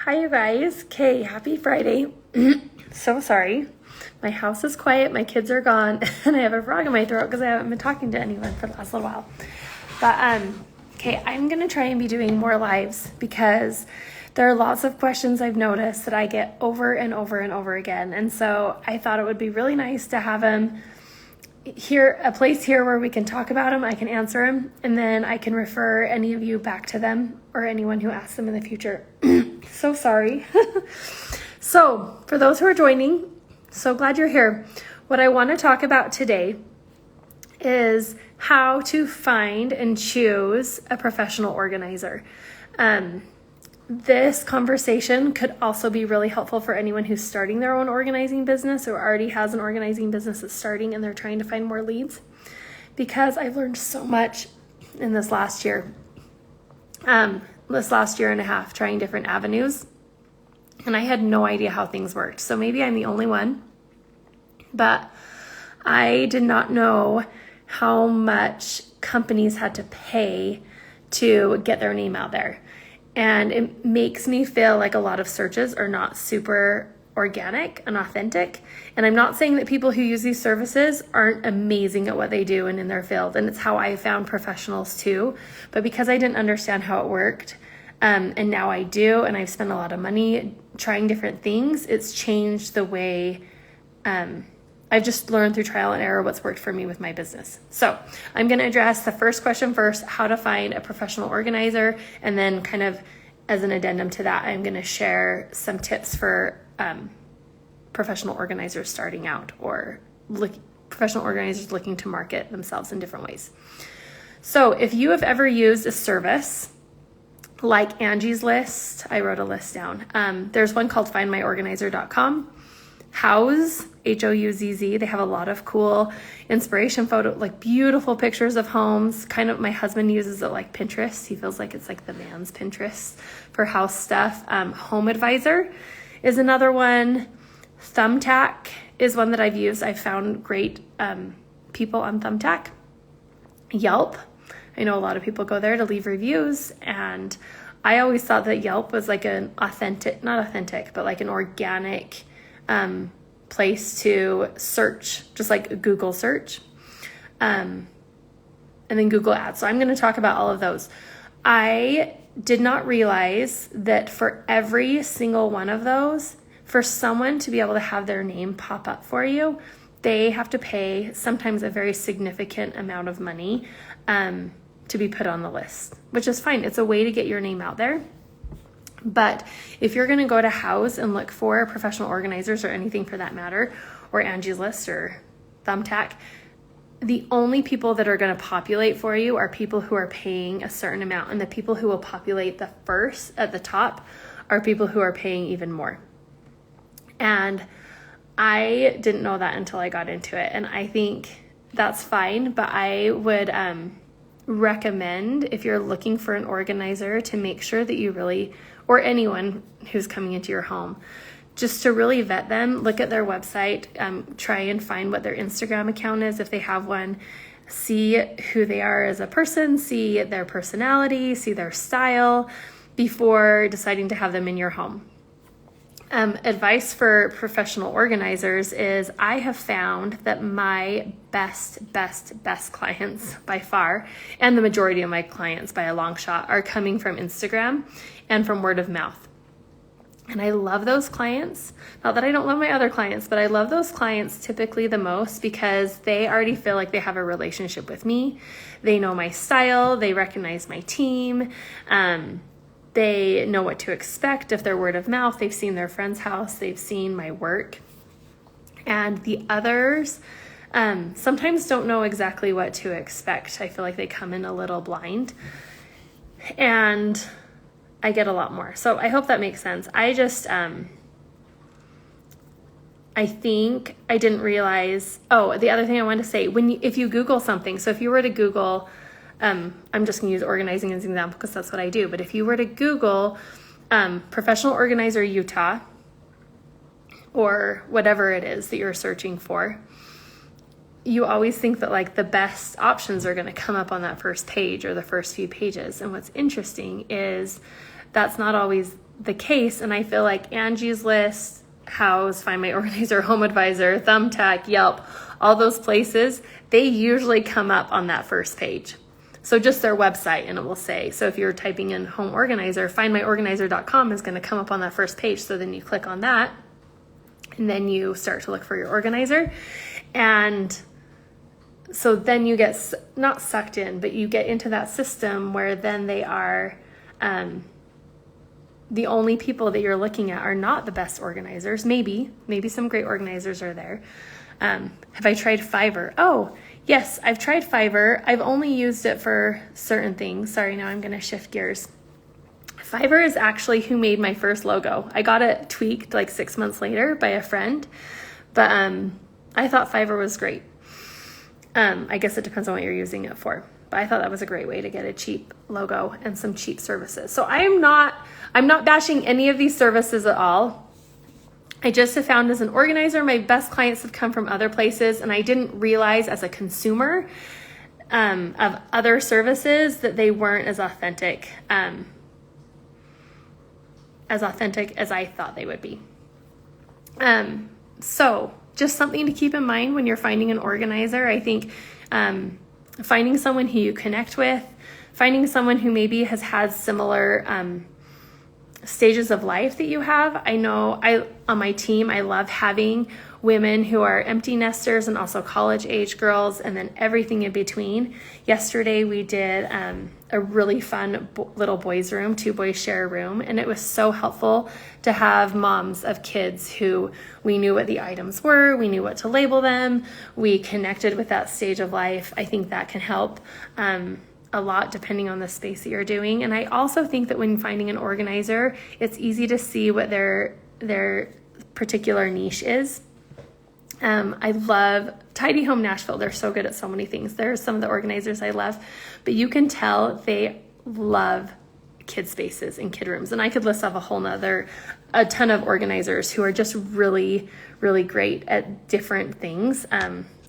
Hi, you guys. Okay, happy Friday. So sorry. My house is quiet, my kids are gone, and I have a frog in my throat because I haven't been talking to anyone for the last little while. But, okay, I'm going to try and be doing more lives because there are lots of questions I've noticed that I get over and over and over again. And so I thought it would be really nice to have them here, a place here where we can talk about them, I can answer them, and then I can refer any of you back to them or anyone who asks them in the future. So sorry. So for those who are joining, so glad you're here. What I want to talk about today is how to find and choose a professional organizer. This conversation could also be really helpful for anyone who's starting their own organizing business or already has an organizing business that's starting and they're trying to find more leads, because I've learned so much in this last year and a half, trying different avenues, and I had no idea how things worked. So maybe I'm the only one, but I did not know how much companies had to pay to get their name out there. And it makes me feel like a lot of searches are not super organic and authentic. And I'm not saying that people who use these services aren't amazing at what they do and in their field. And it's how I found professionals too. But because I didn't understand how it worked, and now I do, and I've spent a lot of money trying different things, it's changed the way I've just learned through trial and error what's worked for me with my business. So I'm going to address the first question first, how to find a professional organizer. And then kind of as an addendum to that, I'm going to share some tips for professional organizers starting out or professional organizers looking to market themselves in different ways. So if you have ever used a service like Angie's List, I wrote a list down. There's one called findmyorganizer.com. Houzz, Houzz, they have a lot of cool inspiration photo, like beautiful pictures of homes. Kind of, my husband uses it like Pinterest. He feels like it's like the man's Pinterest for house stuff. Home Advisor is another one. Thumbtack is one that I've used. I've found great people on Thumbtack. Yelp, I know a lot of people go there to leave reviews, and I always thought that Yelp was like an not authentic, but like an organic place to search, just like Google search, and then Google Ads. So I'm going to talk about all of those. I did not realize that for every single one of those, for someone to be able to have their name pop up for you, they have to pay sometimes a very significant amount of money to be put on the list, which is fine. It's a way to get your name out there. But if you're going to go to Houzz and look for professional organizers or anything for that matter, or Angie's List or Thumbtack, the only people that are going to populate for you are people who are paying a certain amount. And the people who will populate the first at the top are people who are paying even more. And I didn't know that until I got into it. And I think that's fine, but I would recommend, if you're looking for an organizer, to make sure that you really, or anyone who's coming into your home, just to really vet them, look at their website, try and find what their Instagram account is if they have one, see who they are as a person, see their personality, see their style before deciding to have them in your home. Advice for professional organizers is I have found that my best clients by far, and the majority of my clients by a long shot, are coming from Instagram and from word of mouth. And I love those clients. Not that I don't love my other clients, but I love those clients typically the most because they already feel like they have a relationship with me. They know my style. They recognize my team. They know what to expect. If they're word of mouth, they've seen their friend's house, they've seen my work. And the others sometimes don't know exactly what to expect. I feel like they come in a little blind, and I get a lot more. So I hope that makes sense. I just, I think I didn't realize, the other thing I wanted to say, if you Google something, so if you were to Google, I'm just going to use organizing as an example because that's what I do. But if you were to Google professional organizer Utah or whatever it is that you're searching for, you always think that like the best options are going to come up on that first page or the first few pages. And what's interesting is that's not always the case, and I feel like Angie's List, House, Find My Organizer, Home Advisor, Thumbtack, Yelp, all those places, they usually come up on that first page. So just their website, and it will say, so if you're typing in home organizer, findmyorganizer.com is going to come up on that first page. So then you click on that, and then you start to look for your organizer. And so then you get not sucked in, but you get into that system where then they are, the only people that you're looking at are not the best organizers. Maybe some great organizers are there. Have I tried Fiverr? Oh, yes, I've tried Fiverr. I've only used it for certain things. Sorry, now I'm going to shift gears. Fiverr is actually who made my first logo. I got it tweaked like 6 months later by a friend, but I thought Fiverr was great. I guess it depends on what you're using it for, but I thought that was a great way to get a cheap logo and some cheap services. So I'm not bashing any of these services at all. I just have found as an organizer, my best clients have come from other places, and I didn't realize as a consumer of other services that they weren't as authentic as I thought they would be. So just something to keep in mind when you're finding an organizer. I think finding someone who you connect with, finding someone who maybe has had similar stages of life that you have. I know on my team, I love having women who are empty nesters and also college age girls, and then everything in between. Yesterday we did a really fun little boys room. 2 boys share a room, and it was so helpful to have moms of kids who we knew what the items were, we knew what to label them, we connected with that stage of life. I think that can help a lot depending on the space that you're doing. And I also think that when finding an organizer, it's easy to see what their particular niche is. I love Tidy Home Nashville. They're so good at so many things. There's some of the organizers I love, but you can tell they love kid spaces and kid rooms. And I could list off a ton of organizers who are just really, really great at different things.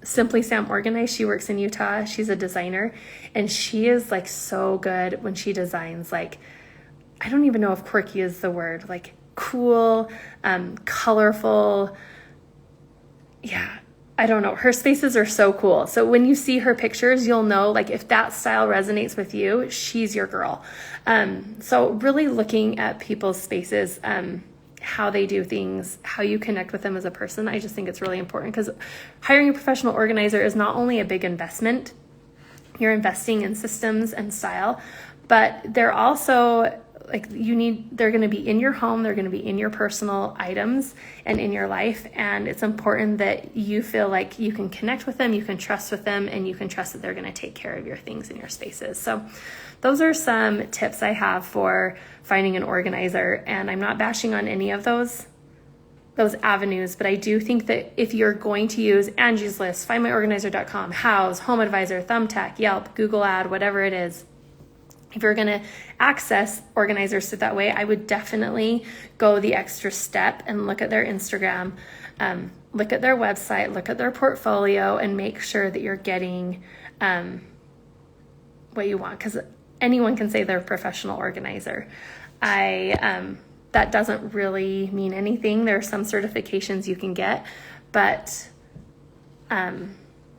Simply Sam Organized, she works in Utah. She's a designer, and she is like so good when she designs, like, I don't even know if quirky is the word, like cool, colorful. Yeah, I don't know. Her spaces are so cool. So when you see her pictures, you'll know, like, if that style resonates with you, she's your girl. So really looking at people's spaces, how they do things, how you connect with them as a person. I just think it's really important, because hiring a professional organizer is not only a big investment, you're investing in systems and style, but they're also like they're going to be in your home, they're going to be in your personal items and in your life. And it's important that you feel like you can connect with them, you can trust with them, and you can trust that they're going to take care of your things in your spaces. So those are some tips I have for finding an organizer. And I'm not bashing on any of those avenues, but I do think that if you're going to use Angie's List, findmyorganizer.com, House, Home Advisor, Thumbtack, Yelp, Google Ad, whatever it is, if you're going to access organizers that way, I would definitely go the extra step and look at their Instagram, look at their website, look at their portfolio, and make sure that you're getting what you want, because anyone can say they're a professional organizer. That doesn't really mean anything. There are some certifications you can get, but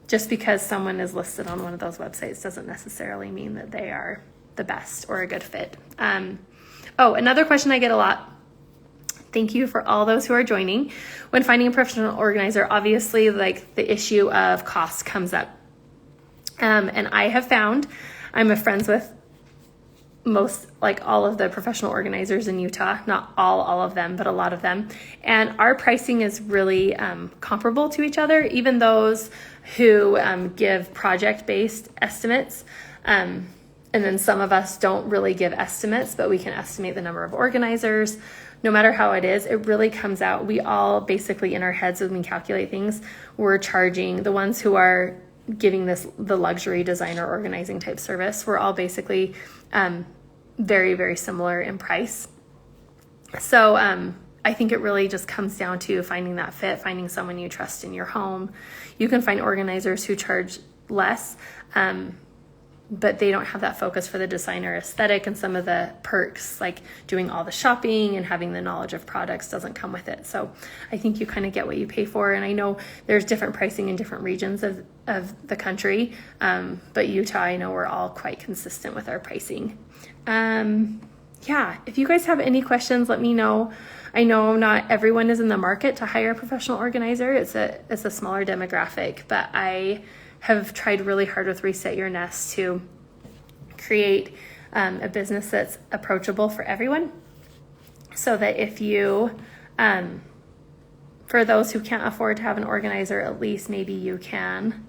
just because someone is listed on one of those websites doesn't necessarily mean that they are the best or a good fit. Another question I get a lot. Thank you for all those who are joining. When finding a professional organizer, obviously, like, the issue of cost comes up. And I have found, I'm friends with all of the professional organizers in Utah, not all of them, but a lot of them. And our pricing is really comparable to each other, even those who give project-based estimates. And then some of us don't really give estimates, but we can estimate the number of organizers. No matter how it is, it really comes out. We all basically, in our heads, when we calculate things, we're charging the ones who are giving the luxury designer organizing type service. We're all basically very, very similar in price. So I think it really just comes down to finding that fit, finding someone you trust in your home. You can find organizers who charge less. but they don't have that focus for the designer aesthetic, and some of the perks like doing all the shopping and having the knowledge of products doesn't come with it. So I think you kind of get what you pay for. And I know there's different pricing in different regions of the country, but Utah, I know we're all quite consistent with our pricing. Yeah, if you guys have any questions, let me know. I know not everyone is in the market to hire a professional organizer. It's a smaller demographic, but I have tried really hard with Reset Your Nest to create a business that's approachable for everyone, so that if you, for those who can't afford to have an organizer, at least maybe you can.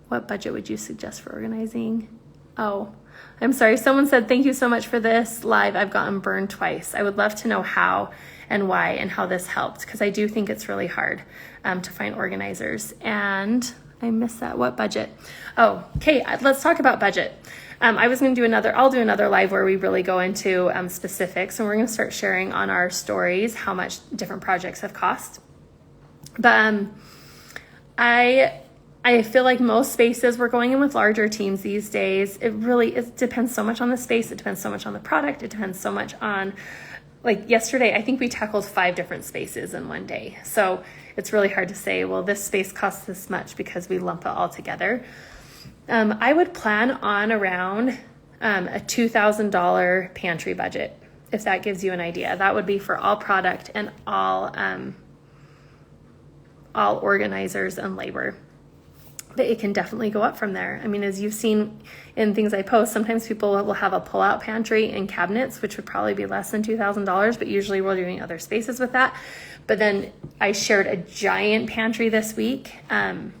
What budget would you suggest for organizing? Oh, I'm sorry. Someone said, thank you so much for this live. I've gotten burned twice. I would love to know how and why and how this helped, because I do think it's really hard to find organizers. And I missed that. What budget? Oh, okay. Let's talk about budget. I was going to do I'll do another live where we really go into specifics, and we're going to start sharing on our stories how much different projects have cost. But I feel like most spaces, we're going in with larger teams these days. It depends so much on the space. It depends so much on the product. It depends so much on, like yesterday, I think we tackled 5 different spaces in one day. So it's really hard to say, well, this space costs this much, because we lump it all together. I would plan on around a $2,000 pantry budget, if that gives you an idea. That would be for all product and all organizers and labor. But it can definitely go up from there. I mean, as you've seen in things I post, sometimes people will have a pull-out pantry and cabinets, which would probably be less than $2,000, but usually we're doing other spaces with that. But then I shared a giant pantry this week, and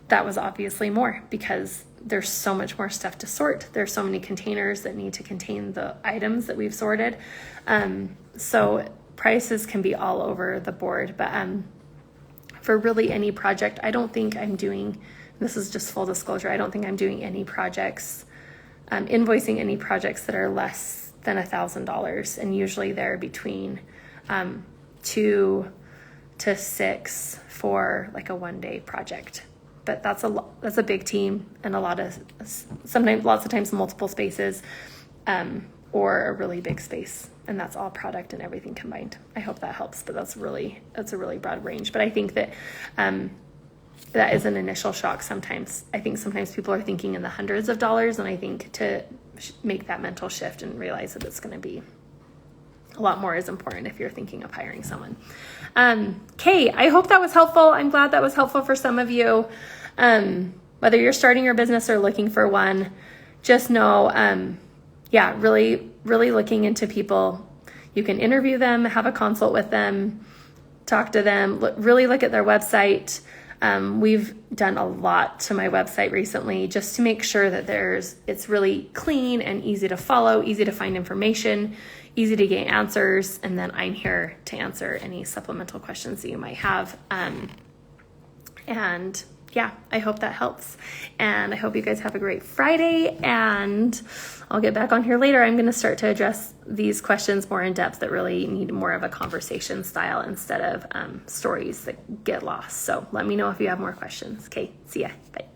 that was obviously more, because there's so much more stuff to sort. There's so many containers that need to contain the items that we've sorted. So prices can be all over the board, but for really any project, I don't think I'm doing, this is just full disclosure, I don't think I'm doing any projects, invoicing any projects that are less than $1,000. And usually they're between 2 to 6 for like a one-day project. But that's a big team, and lots of times multiple spaces, or a really big space, and that's all product and everything combined. I hope that helps, but that's a really broad range. But I think that that is an initial shock sometimes. I think sometimes people are thinking in the hundreds of dollars, and I think to make that mental shift and realize that it's going to be a lot more is important if you're thinking of hiring someone. Okay, I hope that was helpful. I'm glad that was helpful for some of you. Whether you're starting your business or looking for one, just know, really, really looking into people. You can interview them, have a consult with them, talk to them, really look at their website. We've done a lot to my website recently just to make sure that it's really clean and easy to follow, easy to find information, easy to get answers. And then I'm here to answer any supplemental questions that you might have. And yeah, I hope that helps. And I hope you guys have a great Friday, and I'll get back on here later. I'm going to start to address these questions more in depth that really need more of a conversation style instead of stories that get lost. So let me know if you have more questions. Okay, see ya. Bye.